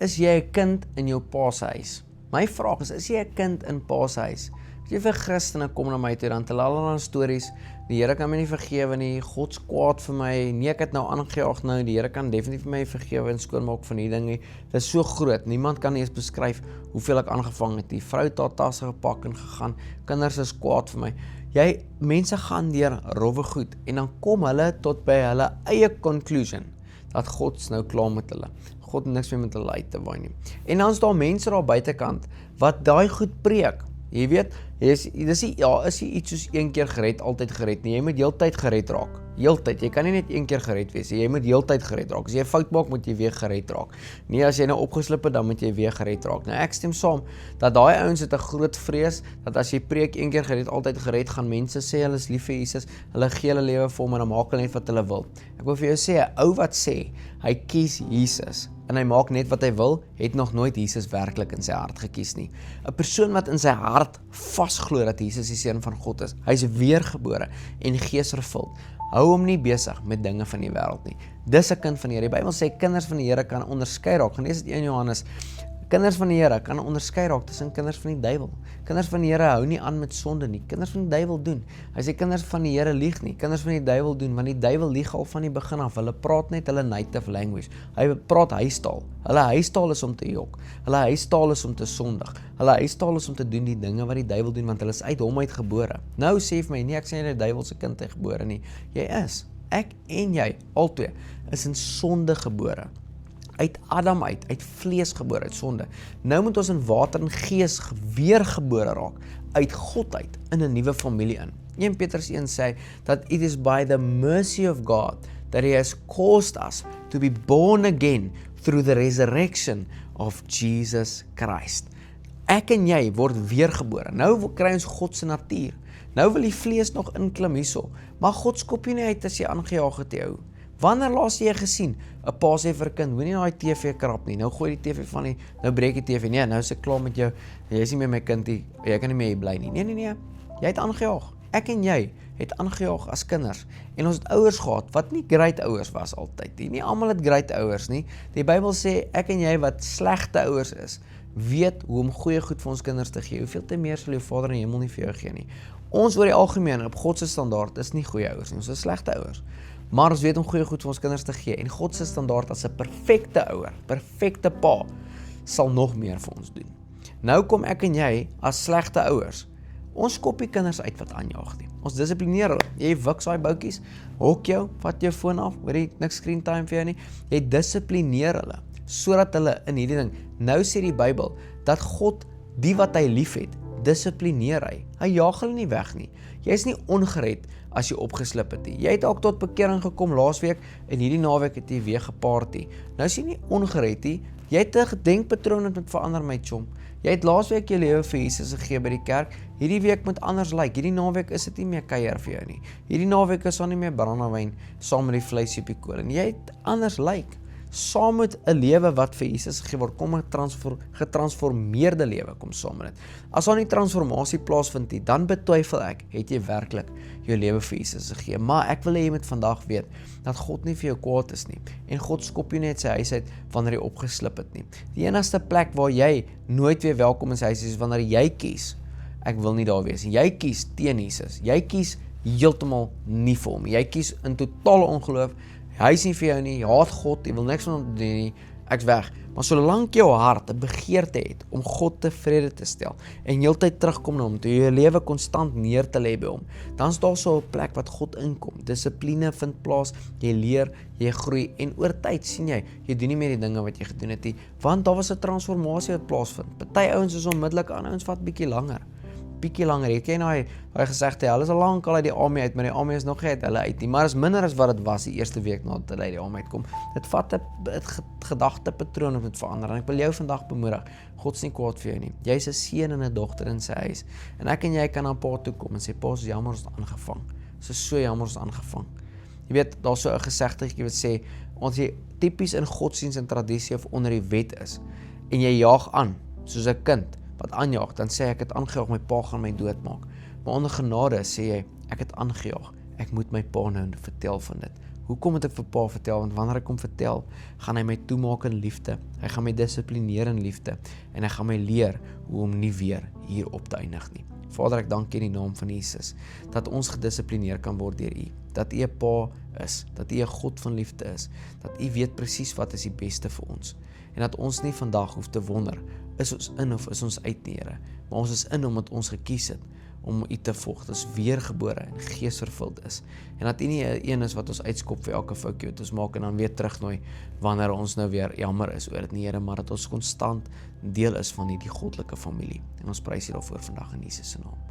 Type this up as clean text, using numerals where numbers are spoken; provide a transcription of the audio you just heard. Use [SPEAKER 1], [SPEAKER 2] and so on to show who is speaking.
[SPEAKER 1] is jy 'n kind in jou pa se huis? My vraag is jy 'n kind in pa se huis? As jy vir Christene kom na my toe, dan tel hulle stories, die Here kan my nie vergewe nie, God's kwaad vir my, nee ek het nou aangejaag nou, die Here kan definitief vir my vergewe en skoonmaak van die ding nie. Dit is so groot, niemand kan nie eens beskryf hoeveel ek aangevang het. Die vrou het haar tasse gepak en gegaan, kinders is kwaad vir my. Mense gaan deur rowwe goed en dan kom hulle tot by hulle eie conclusion dat God's nou klaar met hulle. God niks meer met hulle uit te waai nie. En dan is daar mense daar buitekant wat daai goed preek. Jy weet, is jy iets soos een keer gered, altyd gered nie. Jy moet heeltyd gered raak. Heeltyd. Jy kan nie net een keer gered wees. Jy moet heeltyd gered raak. As jy 'n fout maak, moet jy weer gered raak. Nee, as jy nou opgeslip het, dan moet jy weer gered raak. Nou ek stem saam dat daai ouens het 'n groot vrees dat as jy preek een keer gered, altyd gered, gaan mense sê hulle is lief vir Jesus, hulle gee hulle lewe vir hom en dan maak hulle net wat hulle wil. Ek wil vir jou sê, 'n ou wat sê hy kies Jesus en hy maak net wat hy wil, het nog nooit Jesus werklik in sy hart gekies nie. 'n Persoon wat in sy hart vasglo dat Jesus die seun van God is, hy is weergebore en geesvervuld. Hou hom nie besig met dinge van die wêreld nie. Dis 'n kind van die Here. Die Bybel sê kinders van die Here kan onderskei raak. Gaan lees dit 1 Johannes. Kinders van die Here kan onderskei raak tussen kinders van die duiwel. Kinders van die Here hou nie aan met sonde nie. Kinders van die duiwel doen. Hy sê kinders van die Here lieg nie. Kinders van die duiwel doen, want die duiwel lieg al van die begin af. Hulle praat net hulle native language. Hy praat huistaal. Hulle huistaal is om te jok. Hulle huistaal is om te sondig. Hulle huistaal is om te doen die dinge wat die duiwel doen, want hulle is uit hom uit gebore. Nou sê vir my, nee, ek sê jy die duiwel se kind uit gebore nie. Jy is. Ek en jy, albei, is in sonde gebore. Uit Adam uit vlees gebore, uit sonde. Nou moet ons in water en gees weergebore raak, uit God uit, in 'n nuwe familie in. 1 Petrus 1 sê, that it is by the mercy of God, that He has caused us to be born again, through the resurrection of Jesus Christ. Ek en jy word weergebore, nou kry ons God se natuur. Nou wil die vlees nog inklim hierso, maar God skop jy nie uit as jy aangejaag het jou. Wanneer laas jy gesien, 'n pa sê vir 'n kind, moenie daai TV krap nie, nou gooi die TV van die, nou breek die TV, nee, nou is ek klaar met jou, jy is nie meer my kind nie, jy kan nie meer hier bly nie, nee, jy het aangejaag, ek en jy het aangejaag as kinders, en ons het ouers gehad, wat nie great ouers was altyd nie almal het great ouers nie, die Bybel sê, ek en jy wat slegte ouers is, weet hoe om goeie goed vir ons kinders te gee, hoeveel te meer sal jou Vader in die hemel nie vir jou gee nie. Ons oor die algemeen, op God se standaard, is nie goeie ouers nie, ons is slegte ouers. Maar ons weet om goeie goed vir ons kinders te gee, en God se standaard as 'n perfekte ouer, perfekte pa, sal nog meer vir ons doen. Nou kom ek en jy, as slegte ouers, ons skop die kinders uit wat aanjaag nie. Ons dissiplineer hulle. Jy wiks daai boutjies, hok jou, vat jou foon af, hoor jy niks screen time vir jou nie. Jy dissiplineer hulle, sodat hulle in hierdie ding, nou sê die Bybel, dat God, die wat hy lief het, dissiplineer hy. Hy jaag hulle nie weg nie. Jy is nie ongered as jy opgeslip het nie. Jy het ook tot bekering gekom laasweek en hierdie naweek het jy weer geparty. Nou is jy nie ongered nie. Jy het 'n gedenkpatroon wat moet verander, my chom. Jy het laasweek jou lewe vir Jesus gegee by die kerk. Hierdie week moet anders lyk. Hierdie naweek is dit nie meer kuier vir jou nie. Hierdie naweek is daar nie meer brandewyn saam met die vleisie op die koring. Jy het anders lyk. Saam met 'n lewe wat vir Jesus gegee word, kom 'n getransformeerde lewe kom saam met dit. As daar nie transformasie plaasvind nie, dan betwyfel ek, het jy werklik jou lewe vir Jesus gegee. Maar ek wil hê jy moet vandag weet dat God nie vir jou kwaad is nie. En God skop jou net sy huis uit wanneer jy opgeslip het nie. Die enigste plek waar jy nooit weer welkom in sy huis is wanneer jy kies, ek wil nie daar wees. Jy kies teen Jesus. Jy kies heeltemal nie vir hom. Jy kies in totale ongeloof. Hy is nie vir jou nie, jy haat God, jy wil niks van hom doen nie, ek's weg. Maar solank jou hart 'n begeerte het om God tevrede te stel en heeltyd terugkom na hom, toe jy jou lewe konstant neer te lê by hom, dan is daar so 'n plek wat God inkom. Dissipline vind plaas, jy leer, jy groei en oor tyd sien jy doen nie meer die dinge wat jy gedoen het nie, want daar was 'n transformasie wat plaasvind. Party ouens is onmiddellik, ander ouens vat bietjie langer. Het jy nou hy gesegde, hulle is al lank al uit die army uit, maar die army is nog nie uit hulle uit nie, maar is minder as wat dit was die eerste week nadat hulle uit die army uitkom. Dit vat 'n gedagtepatroon om dit verander, en ek wil jou vandag bemoedig, God is nie kwaad vir jou nie, jy is 'n seun en 'n dogter in sy huis, en ek en jy kan aan pa toe kom en sê, pa, is jammer ons het aangevang, so jammer ons het aangevang. Jy weet, daar so 'n gesegdetjie wat sê, ons jy tipies in godsdienst en tradisie of onder die wet is, en jy jaag aan, soos 'n kind, wat aanjaag, dan sê ek het aangejaag, my pa gaan my doodmaak. Maar onder genade sê jy, ek het aangejaag, ek moet my pa nou vertel van dit. Hoekom moet ek vir pa vertel? Want wanneer ek hom vertel, gaan hy my toemaak in liefde, hy gaan my dissiplineer in liefde, en hy gaan my leer hoe om nie weer hier op te eindig nie. Vader, ek dank U in die naam van Jesus, dat ons gedissiplineer kan word deur U, dat U 'n pa is, dat U 'n God van liefde is, dat U weet presies wat is die beste vir ons, en dat ons nie vandag hoef te wonder, is ons in of is ons uit nie, Here, maar ons is in omdat ons gekies het om U te volg, dat ons weergebore en geesvervuld is, en dat U nie een is wat ons uitskop vir elke foutjie wat ons maak en dan weer terugnooi wanneer ons nou weer jammer is oor dit nie, Here, maar dat ons konstant deel is van hierdie goddelike familie, en ons prys U daarvoor vandag in Jesus se naam.